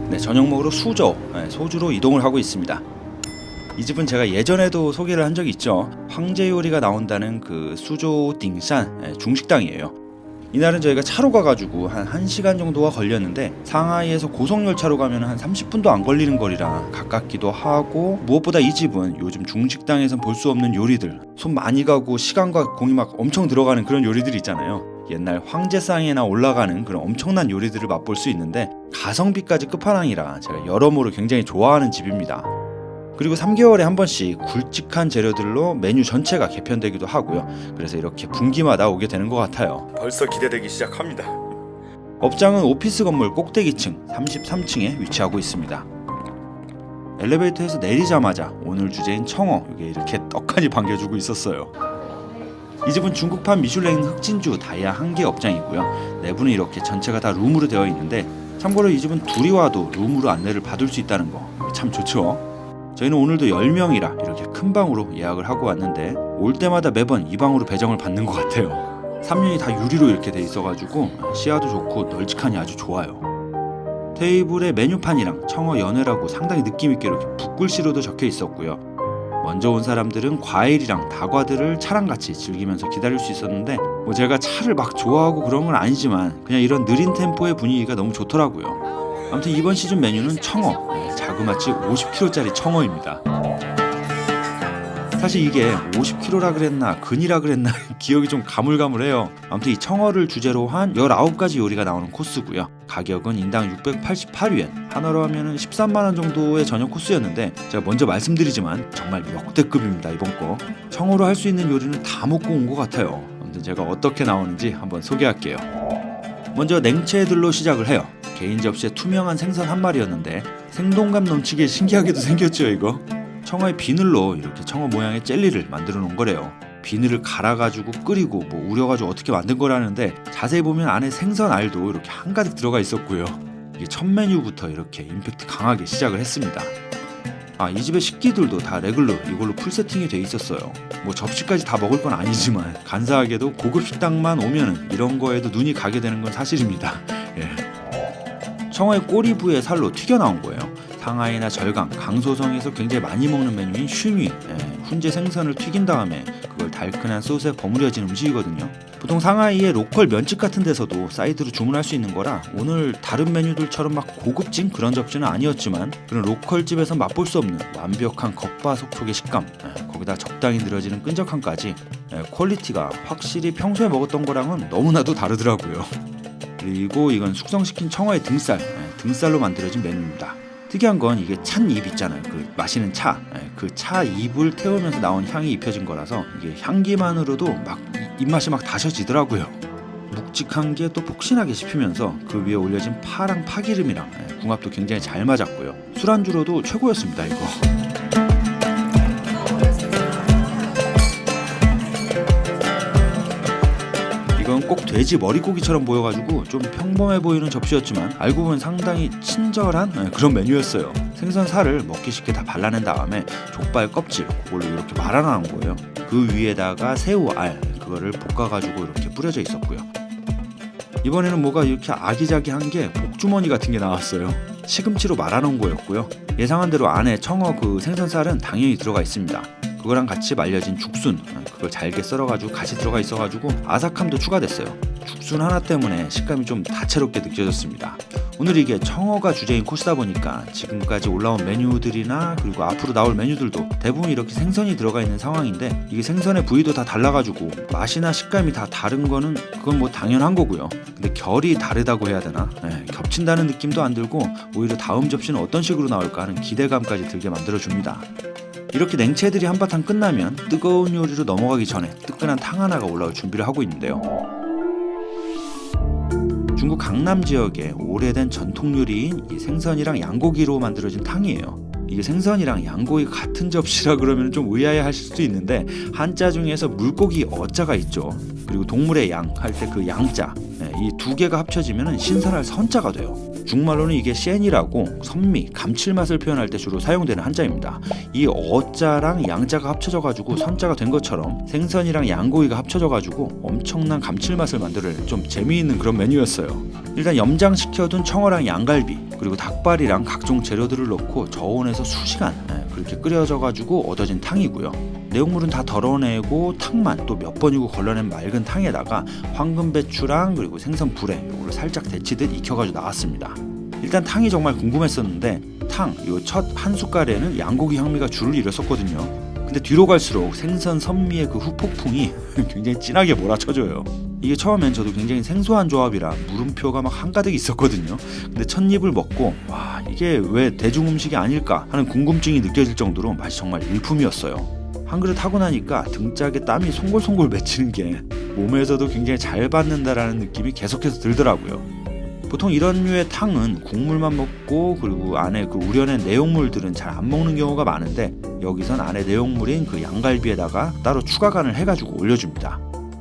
네, 저녁 먹으러 수저, 소주로 이동을 하고 있습니다. 이 집은 제가 예전에도 소개를 한 적이 있죠. 황제 요리가 나온다는 그 수조 딩산 중식당이에요. 이날은 저희가 차로 가가지고 한 1시간 정도가 걸렸는데 상하이에서 고속열차로 가면 한 30분도 안 걸리는 거리라 가깝기도 하고, 무엇보다 이 집은 요즘 중식당에선 볼 수 없는 요리들, 손 많이 가고 시간과 공이 막 엄청 들어가는 그런 요리들이 있잖아요. 옛날 황제상에나 올라가는 그런 엄청난 요리들을 맛볼 수 있는데 가성비까지 끝판왕이라 제가 여러모로 굉장히 좋아하는 집입니다. 그리고 3개월에 한 번씩 굵직한 재료들로 메뉴 전체가 개편되기도 하고요. 그래서 이렇게 분기마다 오게 되는 것 같아요. 벌써 기대되기 시작합니다. 업장은 오피스 건물 꼭대기층 33층에 위치하고 있습니다. 엘리베이터에서 내리자마자 오늘 주제인 청어, 이게 이렇게 떡하니 반겨주고 있었어요. 이 집은 중국판 미슐랭 흑진주 다이아 한개 업장이고요. 내부는 이렇게 전체가 다 룸으로 되어 있는데, 참고로 이 집은 둘이 와도 룸으로 안내를 받을 수 있다는 거 참 좋죠. 저희는 오늘도 10명이라 이렇게 큰 방으로 예약을 하고 왔는데 올 때마다 매번 이 방으로 배정을 받는 것 같아요. 3면이 다 유리로 이렇게 돼 있어가지고 시야도 좋고 널찍하니 아주 좋아요. 테이블에 메뉴판이랑 청어 연회라고 상당히 느낌있게 이렇게 붓글씨로도 적혀 있었고요. 먼저 온 사람들은 과일이랑 다과들을 차랑 같이 즐기면서 기다릴 수 있었는데, 뭐 제가 차를 막 좋아하고 그런 건 아니지만 그냥 이런 느린 템포의 분위기가 너무 좋더라고요. 아무튼 이번 시즌 메뉴는 청어, 자그마치 50kg짜리 청어입니다. 사실 이게 50kg라 그랬나 근이라 그랬나 기억이 좀 가물가물해요. 아무튼 이 청어를 주제로 한 19가지 요리가 나오는 코스고요. 가격은 인당 688위엔, 한화로 하면 13만원 정도의 저녁 코스였는데, 제가 먼저 말씀드리지만 정말 역대급입니다. 이번 거 청어로 할 수 있는 요리는 다 먹고 온 것 같아요. 아무튼 제가 어떻게 나오는지 한번 소개할게요. 먼저 냉채들로 시작을 해요. 개인 접시에 투명한 생선 한 마리였는데 생동감 넘치게 신기하게도 생겼죠. 이거 청어의 비늘로 이렇게 청어 모양의 젤리를 만들어 놓은 거래요. 비늘을 갈아가지고 끓이고 뭐 우려가지고 어떻게 만든 거라는데, 자세히 보면 안에 생선 알도 이렇게 한가득 들어가 있었고요. 이게 첫 메뉴부터 이렇게 임팩트 강하게 시작을 했습니다. 이 집의 식기들도 다 레귤러 이걸로 풀 세팅이 돼 있었어요. 뭐 접시까지 다 먹을 건 아니지만 간사하게도 고급 식당만 오면은 이런 거에도 눈이 가게 되는 건 사실입니다. 청어의 꼬리 부위의 살로 튀겨 나온 거예요. 상하이나 절강, 강소성에서 굉장히 많이 먹는 메뉴인 슈미, 훈제 생선을 튀긴 다음에 그걸 달큰한 소스에 버무려진 음식이거든요. 보통 상하이의 로컬 면집 같은 데서도 사이드로 주문할 수 있는 거라 오늘 다른 메뉴들처럼 막 고급진 그런 접시는 아니었지만, 그런 로컬 집에서 맛볼 수 없는 완벽한 겉바속촉의 식감, 거기다 적당히 늘어지는 끈적함까지, 퀄리티가 확실히 평소에 먹었던 거랑은 너무나도 다르더라고요. 그리고 이건 숙성시킨 청어의 등살로 만들어진 메뉴입니다. 특이한 건 이게 찻잎 있잖아요. 그 마시는 차, 그 차 잎을 태우면서 나온 향이 입혀진 거라서 이게 향기만으로도 막 입맛이 막 다셔지더라고요. 묵직한 게 또 폭신하게 씹히면서 그 위에 올려진 파랑 파기름이랑 궁합도 굉장히 잘 맞았고요. 술안주로도 최고였습니다. 이거 이건 꼭 돼지 머리고기처럼 보여가지고 좀 평범해 보이는 접시였지만 알고 보면 상당히 친절한 그런 메뉴였어요. 생선 살을 먹기 쉽게 다 발라낸 다음에 족발 껍질 그걸로 이렇게 말아놓은 거예요. 그 위에다가 새우 알 그거를 볶아가지고 이렇게 뿌려져 있었고요. 이번에는 뭐가 이렇게 아기자기한 게 복주머니 같은 게 나왔어요. 시금치로 말아놓은 거였고요. 예상한 대로 안에 청어 그 생선살은 당연히 들어가 있습니다. 그거랑 같이 말려진 죽순, 그걸 잘게 썰어가지고 같이 들어가 있어가지고 아삭함도 추가됐어요. 죽순 하나 때문에 식감이 좀 다채롭게 느껴졌습니다. 오늘 이게 청어가 주제인 코스다 보니까 지금까지 올라온 메뉴들이나 그리고 앞으로 나올 메뉴들도 대부분 이렇게 생선이 들어가 있는 상황인데, 이게 생선의 부위도 다 달라가지고 맛이나 식감이 다 다른 거는 그건 뭐 당연한 거고요. 근데 결이 다르다고 해야 되나? 겹친다는 느낌도 안 들고 오히려 다음 접시는 어떤 식으로 나올까 하는 기대감까지 들게 만들어줍니다. 이렇게 냉채들이 한바탕 끝나면 뜨거운 요리로 넘어가기 전에 뜨끈한 탕 하나가 올라올 준비를 하고 있는데요. 중국 강남 지역의 오래된 전통 요리인 이 생선이랑 양고기로 만들어진 탕이에요. 이게 생선이랑 양고기 같은 접시라 그러면 좀 의아해 하실 수도 있는데, 한자 중에서 물고기 어자가 있죠. 그리고 동물의 양 할 때 그 양자, 이 두 개가 합쳐지면 신선할 선자가 돼요. 중국말로는 이게 셴이라고 선미, 감칠맛을 표현할 때 주로 사용되는 한자입니다. 이 어자랑 양자가 합쳐져가지고 선자가 된 것처럼 생선이랑 양고기가 합쳐져가지고 엄청난 감칠맛을 만들 좀 재미있는 그런 메뉴였어요. 일단 염장시켜둔 청어랑 양갈비 그리고 닭발이랑 각종 재료들을 넣고 저온에서 수시간 그렇게 끓여져가지고 얻어진 탕이고요. 내용물은 다 덜어내고 탕만 또 몇 번이고 걸러낸 맑은 탕에다가 황금배추랑 그리고 생선 불에 요거를 살짝 데치듯 익혀가지고 나왔습니다. 일단 탕이 정말 궁금했었는데 탕 요 첫 한 숟갈에는 양고기 향미가 줄을 이뤘었거든요. 근데 뒤로 갈수록 생선 선미의 그 후폭풍이 굉장히 진하게 몰아쳐줘요. 이게 처음엔 저도 굉장히 생소한 조합이라 물음표가 막 한가득 있었거든요. 근데 첫 입을 먹고 와 이게 왜 대중 음식이 아닐까 하는 궁금증이 느껴질 정도로 맛이 정말 일품이었어요. 한 그릇 하고 나니까 등짝에 땀이 송골송골 맺히는 게 몸에서도 굉장히 잘 받는다라는 느낌이 계속해서 들더라고요. 보통 이런 류의 탕은 국물만 먹고 그리고 안에 그 우려낸 내용물들은 잘 안 먹는 경우가 많은데 여기선 안에 내용물인 그 양갈비에다가 따로 추가 간을 해가지고 올려줍니다.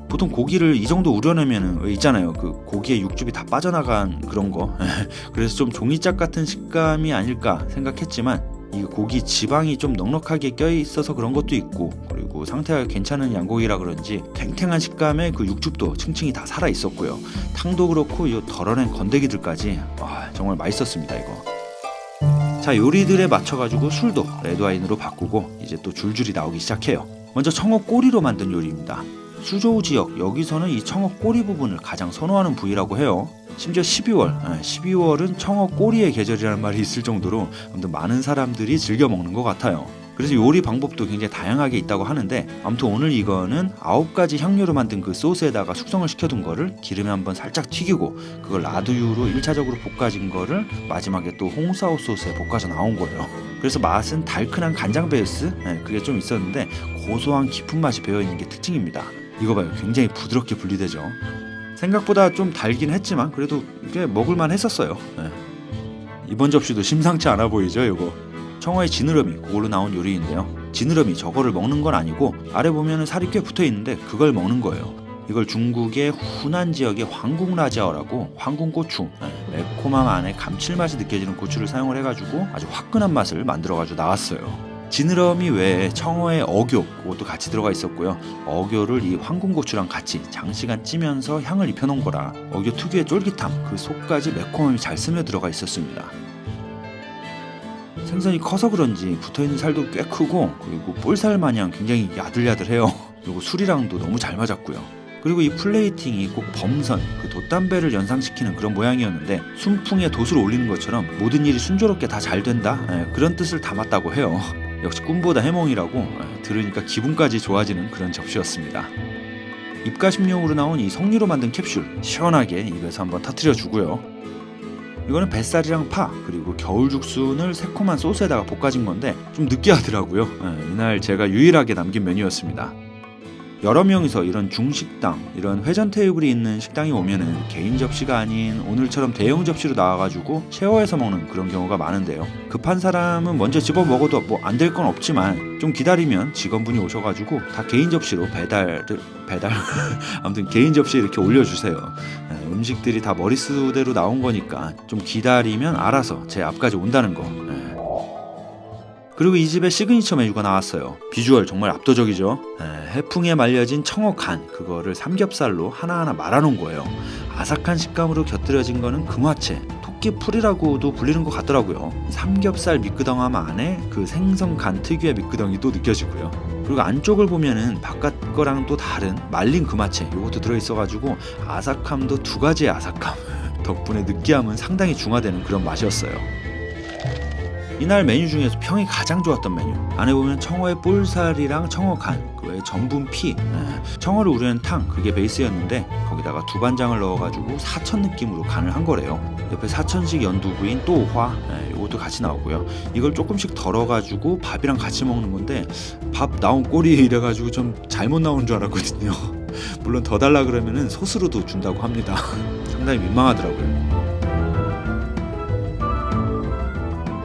보통 고기를 이 정도 우려내면은 있잖아요. 그 고기의 육즙이 다 빠져나간 그런 거. 그래서 좀 종이짝 같은 식감이 아닐까 생각했지만 이 고기 지방이 좀 넉넉하게 껴있어서 그런 것도 있고 그리고 상태가 괜찮은 양고기라 그런지 탱탱한 식감에 그 육즙도 층층이 다 살아있었고요. 탕도 그렇고 이 덜어낸 건더기들까지 정말 맛있었습니다 이거. 자 요리들에 맞춰가지고 술도 레드와인으로 바꾸고 이제 또 줄줄이 나오기 시작해요. 먼저 청어 꼬리로 만든 요리입니다. 수저우 지역 여기서는 이 청어 꼬리 부분을 가장 선호하는 부위라고 해요. 심지어 12월은 청어 꼬리의 계절이라는 말이 있을 정도로 아무튼 많은 사람들이 즐겨 먹는 것 같아요. 그래서 요리 방법도 굉장히 다양하게 있다고 하는데 아무튼 오늘 이거는 9가지 향료로 만든 그 소스에다가 숙성을 시켜둔 거를 기름에 한번 살짝 튀기고 그걸 라두유로 1차적으로 볶아진 거를 마지막에 또 홍사오 소스에 볶아서 나온 거예요. 그래서 맛은 달큰한 간장 베이스 그게 좀 있었는데 고소한 깊은 맛이 배어있는 게 특징입니다. 이거 봐요. 굉장히 부드럽게 분리되죠. 생각보다 좀 달긴 했지만 그래도 꽤 먹을만 했었어요. 이번 접시도 심상치 않아 보이죠 이거. 청어의 지느러미 그걸로 나온 요리인데요. 지느러미 저거를 먹는 건 아니고 아래 보면은 살이 꽤 붙어 있는데 그걸 먹는 거예요. 이걸 중국의 후난 지역의 황궁라지아어라고 황궁고추 매콤함 안에 감칠맛이 느껴지는 고추를 사용을 해가지고 아주 화끈한 맛을 만들어가지고 나왔어요. 지느러미 외에 청어의 어교 그것도 같이 들어가 있었고요. 어교를 이 황궁고추랑 같이 장시간 찌면서 향을 입혀놓은 거라 어교 특유의 쫄깃함 그 속까지 매콤함이 잘 스며들어가 있었습니다. 생선이 커서 그런지 붙어있는 살도 꽤 크고 그리고 볼살 마냥 굉장히 야들야들해요. 그리고 술이랑도 너무 잘 맞았고요. 그리고 이 플레이팅이 꼭 범선, 그 돛담배를 연상시키는 그런 모양이었는데 순풍에 돛을 올리는 것처럼 모든 일이 순조롭게 다 잘 된다 그런 뜻을 담았다고 해요. 역시 꿈보다 해몽이라고 들으니까 기분까지 좋아지는 그런 접시였습니다. 입가심용으로 나온 이 석류로 만든 캡슐 시원하게 입에서 한번 터뜨려 주고요. 이거는 뱃살이랑 파 그리고 겨울 죽순을 새콤한 소스에다가 볶아진 건데 좀 느끼하더라고요. 이날 제가 유일하게 남긴 메뉴였습니다. 여러 명이서 이런 중식당, 이런 회전 테이블이 있는 식당에 오면은 개인 접시가 아닌 오늘처럼 대형 접시로 나와가지고 쉐어해서 먹는 그런 경우가 많은데요. 급한 사람은 먼저 집어 먹어도 뭐 안 될 건 없지만 좀 기다리면 직원분이 오셔가지고 다 개인 접시로 배달 아무튼 개인 접시에 이렇게 올려주세요. 음식들이 다 머릿수대로 나온 거니까 좀 기다리면 알아서 제 앞까지 온다는 거. 그리고 이 집의 시그니처 메뉴가 나왔어요. 비주얼 정말 압도적이죠. 해풍에 말려진 청어 간 그거를 삼겹살로 하나하나 말아놓은 거예요. 아삭한 식감으로 곁들여진 거는 금화채, 토끼풀이라고도 불리는 것 같더라고요. 삼겹살 미끄덩함 안에 그 생선 간 특유의 미끄덩이 또 느껴지고요. 그리고 안쪽을 보면은 바깥 거랑 또 다른 말린 금화채 이것도 들어있어가지고 아삭함도 두 가지의 아삭함 덕분에 느끼함은 상당히 중화되는 그런 맛이었어요. 이날 메뉴 중에서 평이 가장 좋았던 메뉴 안에 보면 청어의 볼살이랑 청어 간 그 외에 전분 피 청어를 우려낸 탕 그게 베이스였는데 거기다가 두반장을 넣어가지고 사천 느낌으로 간을 한 거래요. 옆에 사천식 연두부인 또화 이것도 같이 나오고요. 이걸 조금씩 덜어가지고 밥이랑 같이 먹는 건데 밥 나온 꼴이 이래가지고 좀 잘못 나온 줄 알았거든요. 물론 더 달라 그러면은 소스로도 준다고 합니다. 상당히 민망하더라고요.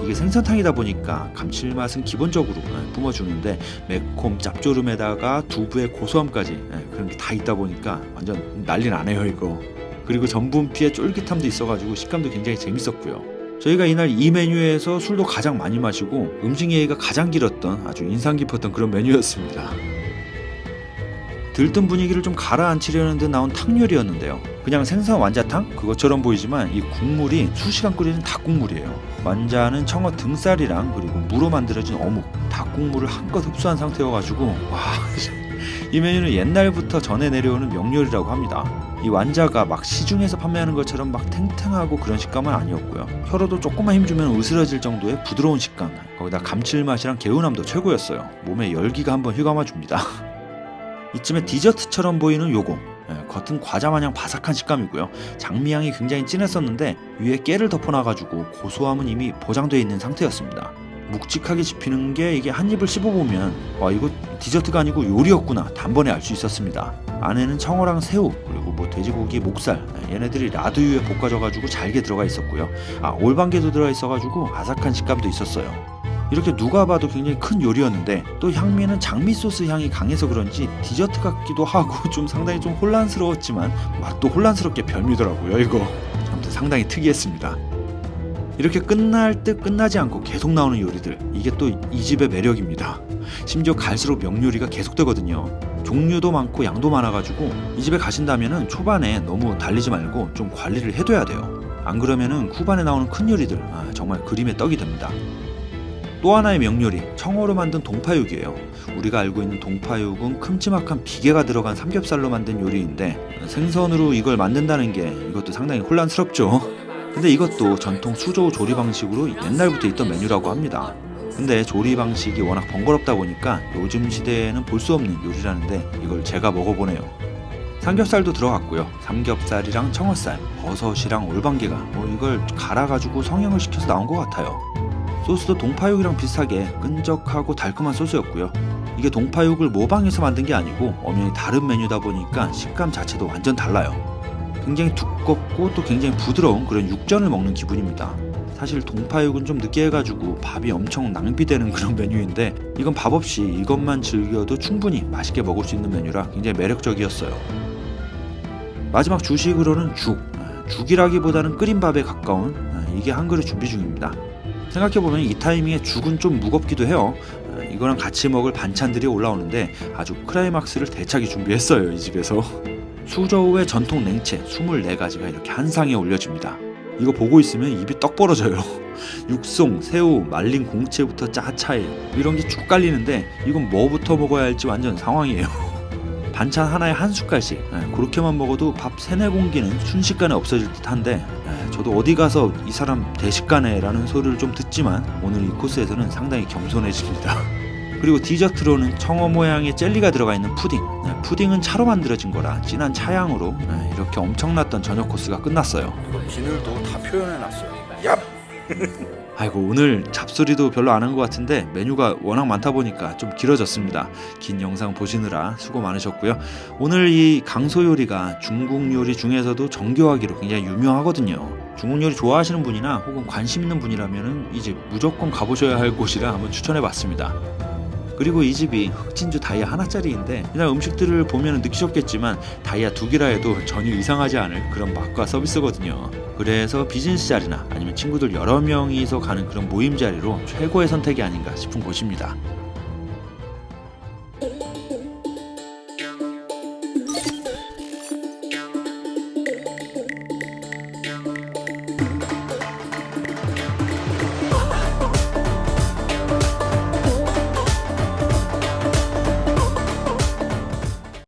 이게 생선탕이다 보니까 감칠맛은 기본적으로 뿜어주는데 매콤 짭조름에다가 두부의 고소함까지 그런 게 다 있다 보니까 완전 난리 나네요 이거. 그리고 전분피의 쫄깃함도 있어가지고 식감도 굉장히 재밌었고요. 저희가 이날 이 메뉴에서 술도 가장 많이 마시고 음식 예의가 가장 길었던 아주 인상 깊었던 그런 메뉴였습니다. 들뜬 분위기를 좀 가라앉히려는 듯 나온 탕 요리였는데요. 그냥 생선 완자탕? 그것처럼 보이지만 이 국물이 수시간 끓이는 닭국물이에요. 완자는 청어 등살이랑 그리고 무로 만들어진 어묵, 닭국물을 한껏 흡수한 상태여가지고 와, 이 메뉴는 옛날부터 전해 내려오는 명료리라고 합니다. 이 완자가 막 시중에서 판매하는 것처럼 막 탱탱하고 그런 식감은 아니었고요. 혀로도 조금만 힘주면 으스러질 정도의 부드러운 식감, 거기다 감칠맛이랑 개운함도 최고였어요. 몸에 열기가 한번 휘감아줍니다. 이쯤에 디저트처럼 보이는 요거, 겉은 과자 마냥 바삭한 식감이고요. 장미향이 굉장히 진했었는데 위에 깨를 덮어놔가지고 고소함은 이미 보장되어 있는 상태였습니다. 묵직하게 씹히는 게 이게 한 입을 씹어보면 와, 이거 디저트가 아니고 요리였구나 단번에 알 수 있었습니다. 안에는 청어랑 새우 그리고 뭐 돼지고기 목살, 얘네들이 라드유에 볶아져가지고 잘게 들어가 있었고요. 올방개도 들어가 있어가지고 아삭한 식감도 있었어요. 이렇게 누가 봐도 굉장히 큰 요리였는데 또 향미는 장미 소스 향이 강해서 그런지 디저트 같기도 하고 좀 상당히 좀 혼란스러웠지만 맛도 혼란스럽게 별미더라고요. 이거 아무튼 상당히 특이했습니다. 이렇게 끝날 듯 끝나지 않고 계속 나오는 요리들, 이게 또 이 집의 매력입니다. 심지어 갈수록 명요리가 계속되거든요. 종류도 많고 양도 많아가지고 이 집에 가신다면은 초반에 너무 달리지 말고 좀 관리를 해둬야 돼요. 안 그러면은 후반에 나오는 큰 요리들 정말 그림의 떡이 됩니다. 또 하나의 명요리, 청어로 만든 동파육이에요. 우리가 알고 있는 동파육은 큼지막한 비계가 들어간 삼겹살로 만든 요리인데 생선으로 이걸 만든다는 게 이것도 상당히 혼란스럽죠. 근데 이것도 전통 수조 조리 방식으로 옛날부터 있던 메뉴라고 합니다. 근데 조리 방식이 워낙 번거롭다 보니까 요즘 시대에는 볼 수 없는 요리라는데 이걸 제가 먹어보네요. 삼겹살도 들어갔고요. 삼겹살이랑 청어살, 버섯이랑 올방개가 이걸 갈아가지고 성형을 시켜서 나온 것 같아요. 소스도 동파육이랑 비슷하게 끈적하고 달콤한 소스였고요. 이게 동파육을 모방해서 만든 게 아니고 엄연히 다른 메뉴다 보니까 식감 자체도 완전 달라요. 굉장히 두껍고 또 굉장히 부드러운 그런 육전을 먹는 기분입니다. 사실 동파육은 좀 느끼해가지고 밥이 엄청 낭비되는 그런 메뉴인데 이건 밥 없이 이것만 즐겨도 충분히 맛있게 먹을 수 있는 메뉴라 굉장히 매력적이었어요. 마지막 주식으로는 죽이라기보다는 끓인 밥에 가까운 이게 한 그릇 준비 중입니다. 생각해보면 이 타이밍에 죽은 좀 무겁기도 해요. 이거랑 같이 먹을 반찬들이 올라오는데 아주 클라이막스를 대차게 준비했어요. 이 집에서 수저우의 전통 냉채 24가지가 이렇게 한 상에 올려집니다. 이거 보고 있으면 입이 떡 벌어져요. 육송, 새우, 말린 공채부터 짜차에 이런 게 쭉 깔리는데 이건 뭐부터 먹어야 할지 완전 상황이에요. 반찬 하나에 한 숟갈씩, 그렇게만 먹어도 밥 3-4공기는 순식간에 없어질 듯한데 저도 어디 가서 이 사람 대식가네 라는 소리를 좀 듣지만 오늘 이 코스에서는 상당히 겸손해집니다. 그리고 디저트로는 청어 모양의 젤리가 들어가 있는 푸딩, 푸딩은 차로 만들어진 거라 진한 차향으로 이렇게 엄청났던 저녁 코스가 끝났어요. 이거 비늘도 다 표현해놨어요. 얍! 아이고, 오늘 잡소리도 별로 안 한 것 같은데 메뉴가 워낙 많다 보니까 좀 길어졌습니다. 긴 영상 보시느라 수고 많으셨고요. 오늘 이 강소 요리가 중국 요리 중에서도 정교하기로 굉장히 유명하거든요. 중국 요리 좋아하시는 분이나 혹은 관심 있는 분이라면 이 집 무조건 가보셔야 할 곳이라 한번 추천해봤습니다. 그리고 이 집이 흑진주 다이아 하나짜리인데 그냥 음식들을 보면 느끼셨겠지만 다이아 2개라 해도 전혀 이상하지 않을 그런 맛과 서비스거든요. 그래서 비즈니스 자리나 아니면 친구들 여러 명이서 가는 그런 모임 자리로 최고의 선택이 아닌가 싶은 곳입니다.